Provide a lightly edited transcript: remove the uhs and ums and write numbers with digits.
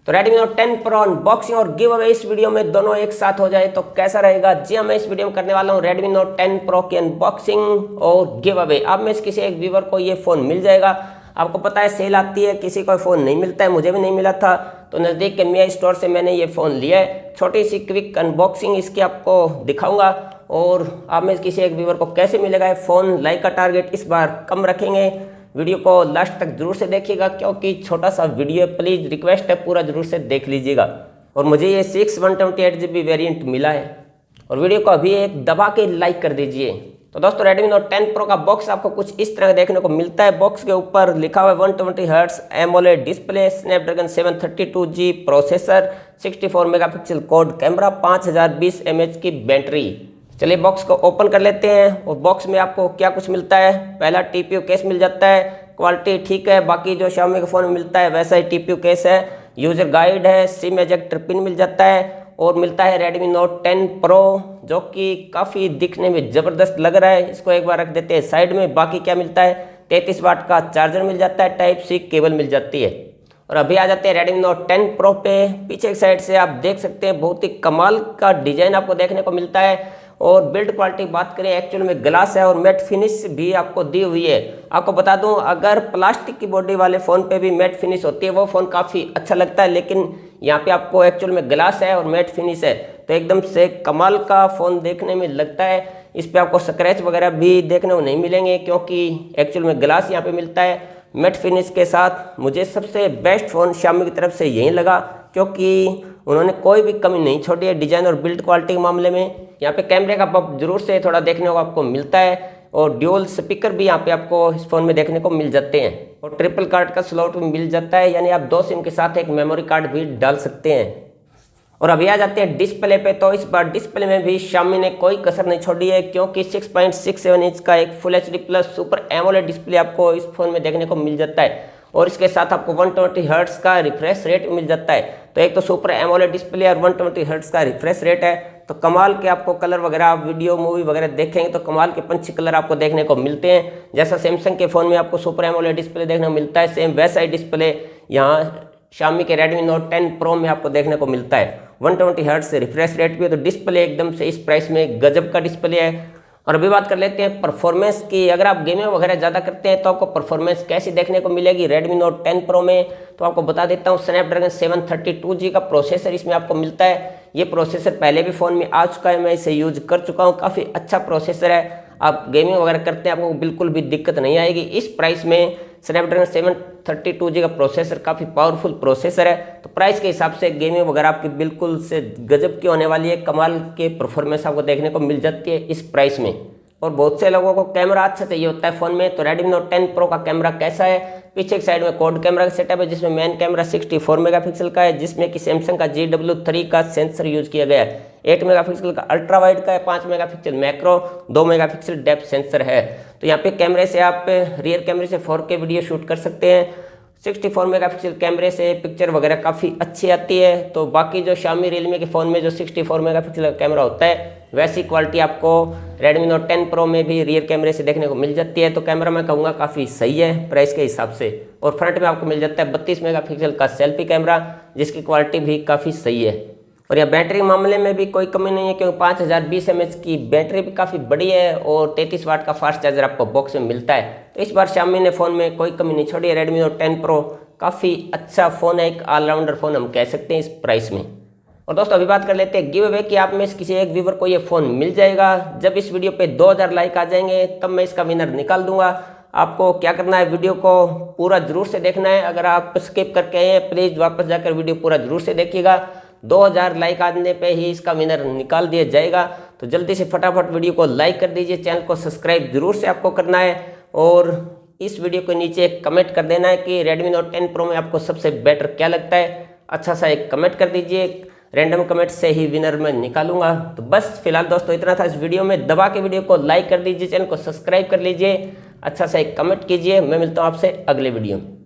तो Redmi Note 10 Pro unboxing और give away इस वीडियो में दोनों एक साथ हो जाए तो कैसा रहेगा। जी हाँ, मैं इस वीडियो में करने वाला हूँ Redmi Note 10 Pro की अनबॉक्सिंग और गिव अवे। अब में किसी एक व्यूवर को ये फ़ोन मिल जाएगा। आपको पता है सेल आती है, किसी को फ़ोन नहीं मिलता है, मुझे भी नहीं मिला था। तो नज़दीक के मिया स्टोर से मैंने ये फ़ोन लिया है। छोटी सी क्विक अनबॉक्सिंग इसकी आपको दिखाऊंगा और आप में किसी एक व्यूवर को कैसे मिलेगा ये फ़ोन। लाइक का टारगेट इस बार कम रखेंगे। वीडियो को लास्ट तक जरूर से देखिएगा क्योंकि छोटा सा वीडियो है, प्लीज़ रिक्वेस्ट है पूरा जरूर से देख लीजिएगा। और मुझे ये 128GB वेरिएंट मिला है और वीडियो को अभी एक दबा के लाइक कर दीजिए। तो दोस्तों Redmi Note 10 Pro का बॉक्स आपको कुछ इस तरह देखने को मिलता है। बॉक्स के ऊपर लिखा हुआ है 120Hz AMOLED display, Snapdragon 732G processor, 64 megapixel quad camera, 5020 mAh की बैटरी। चलिए बॉक्स को ओपन कर लेते हैं। और बॉक्स में आपको क्या कुछ मिलता है। पहला TPU केस मिल जाता है, क्वालिटी ठीक है, बाकी जो Xiaomi के फ़ोन में मिलता है वैसा ही TPU केस है। यूज़र गाइड है, सिम एजेक्टर पिन मिल जाता है और मिलता है Redmi Note 10 Pro जो कि काफ़ी दिखने में ज़बरदस्त लग रहा है। इसको एक बार रख देते हैं साइड में। बाकी क्या मिलता है, 33 वाट का चार्जर मिल जाता है, टाइप C केबल मिल जाती है। और अभी आ जाते हैं Redmi Note 10 Pro पे। पीछे की साइड से आप देख सकते हैं बहुत ही कमाल का डिज़ाइन आपको देखने को मिलता है। और बिल्ड क्वालिटी बात करें, एक्चुअल में ग्लास है और मैट फिनिश भी आपको दी हुई है। आपको बता दूं, अगर प्लास्टिक की बॉडी वाले फ़ोन पे भी मैट फिनिश होती है वो फ़ोन काफ़ी अच्छा लगता है, लेकिन यहाँ पे आपको एक्चुअल में ग्लास है और मैट फिनिश है तो एकदम से कमाल का फ़ोन देखने में लगता है। इस पर आपको स्क्रैच वगैरह भी देखने को नहीं मिलेंगे क्योंकि एक्चुअल में ग्लास यहाँ पे मिलता है मैट फिनिश के साथ। मुझे सबसे बेस्ट फ़ोन Xiaomi की तरफ से यही लगा क्योंकि उन्होंने कोई भी कमी नहीं छोड़ी है डिज़ाइन और बिल्ड क्वालिटी के मामले में। यहाँ पे कैमरे का पब जरूर से थोड़ा देखने को आपको मिलता है और ड्यूल स्पीकर भी यहाँ पे आपको इस फ़ोन में देखने को मिल जाते हैं। और ट्रिपल कार्ड का स्लॉट भी मिल जाता है, यानी आप 2 सिम के साथ एक मेमोरी कार्ड भी डाल सकते हैं। और अभी आ जाते हैं डिस्प्ले पे। तो इस बार डिस्प्ले में भी Xiaomi ने कोई कसर नहीं छोड़ी है क्योंकि 6.67 इंच का एक full HD plus super AMOLED display आपको इस फ़ोन में देखने को मिल जाता है। और इसके साथ आपको 120Hz का रिफ्रेश रेट मिल जाता है। तो एक तो सुपर एमोलेड डिस्प्ले और 120Hz का रिफ्रेश रेट है तो कमाल के आपको कलर वगैरह, आप वीडियो मूवी वगैरह देखेंगे तो कमाल के पंछी कलर आपको देखने को मिलते हैं। जैसा सैमसंग के फ़ोन में आपको सुपर एमोलेड डिस्प्ले देखने को मिलता है, सेम वैसा ही डिस्प्ले यहाँ Xiaomi के Redmi Note 10 Pro में आपको देखने को मिलता है। 120Hz से रिफ्रेश रेट भी है तो डिस्प्ले एकदम से इस प्राइस में गजब का डिस्प्ले है। और अभी बात कर लेते हैं परफॉर्मेंस की। अगर आप गेमिंग वगैरह ज़्यादा करते हैं तो आपको परफॉर्मेंस कैसी देखने को मिलेगी Redmi Note 10 Pro में, तो आपको बता देता हूँ। स्नैपड्रैगन 732G का प्रोसेसर इसमें आपको मिलता है। ये प्रोसेसर पहले भी फ़ोन में आ चुका है, मैं इसे यूज कर चुका हूँ, काफ़ी अच्छा प्रोसेसर है। आप गेमिंग वगैरह करते हैं आपको बिल्कुल भी दिक्कत नहीं आएगी। इस प्राइस में स्नैपड्रैगन 732G का प्रोसेसर काफ़ी पावरफुल प्रोसेसर है तो प्राइस के हिसाब से गेमिंग वगैरह आपकी बिल्कुल से गजब की होने वाली है। कमाल के परफॉर्मेंस आपको देखने को मिल जाती है इस प्राइस में। और बहुत से लोगों को कैमरा अच्छा चाहिए होता है फ़ोन में, तो Redmi Note 10 Pro का कैमरा कैसा है। पीछे की साइड में क्वाड कैमरा का सेटअप है जिसमें मेन कैमरा 64 मेगापिक्सल का है, जिसमें कि सैमसंग का GW3 का सेंसर यूज किया गया है। 8 मेगापिक्सल का अल्ट्रा वाइड का है, 5 megapixel macro, 2 megapixel depth sensor है। तो यहाँ पे कैमरे से आप रियर कैमरे से 4K वीडियो शूट कर सकते हैं। 64 मेगापिक्सल कैमरे से पिक्चर वगैरह काफ़ी अच्छी आती है। तो बाकी जो Xiaomi Realme के फ़ोन में जो 64 मेगापिक्सल का कैमरा होता है वैसी क्वालिटी आपको Redmi Note 10 Pro में भी रियर कैमरे से देखने को मिल जाती है। तो कैमरा मैं कहूँगा काफ़ी सही है प्राइस के हिसाब से। और फ्रंट में आपको मिल जाता है 32 मेगापिक्सल का सेल्फी कैमरा जिसकी क्वालिटी भी काफ़ी सही है। और यह बैटरी के मामले में भी कोई कमी नहीं है क्योंकि 5020 mAh की बैटरी भी काफ़ी बड़ी है और 33 वाट का फास्ट चार्जर आपको बॉक्स में मिलता है। तो इस बार Xiaomi ने फ़ोन में कोई कमी नहीं छोड़ी है। Redmi Note 10 Pro काफ़ी अच्छा फ़ोन है, एक ऑलराउंडर फ़ोन हम कह सकते हैं इस प्राइस में। और दोस्तों अभी बात कर लेते हैं गिव अवे कि आप में से किसी एक व्यूवर को ये फ़ोन मिल जाएगा। जब इस वीडियो पे 2000 लाइक आ जाएंगे तब मैं इसका विनर निकाल दूंगा। आपको क्या करना है, वीडियो को पूरा जरूर से देखना है। अगर आप स्किप करके आए हैं प्लीज़ वापस जाकर वीडियो पूरा जरूर से देखिएगा। 2000 लाइक आने पे ही इसका विनर निकाल दिया जाएगा। तो जल्दी से फटाफट वीडियो को लाइक कर दीजिए, चैनल को सब्सक्राइब जरूर से आपको करना है और इस वीडियो के नीचे एक कमेंट कर देना है कि Redmi Note 10 Pro में आपको सबसे बेटर क्या लगता है। अच्छा सा एक कमेंट कर दीजिए, रैंडम कमेंट से ही विनर मैं निकालूंगा। तो बस फिलहाल दोस्तों इतना था इस वीडियो में। दबा के वीडियो को लाइक कर दीजिए, चैनल को सब्सक्राइब कर लीजिए, अच्छा सा एक कमेंट कीजिए। मैं मिलता हूँ आपसे अगले वीडियो में।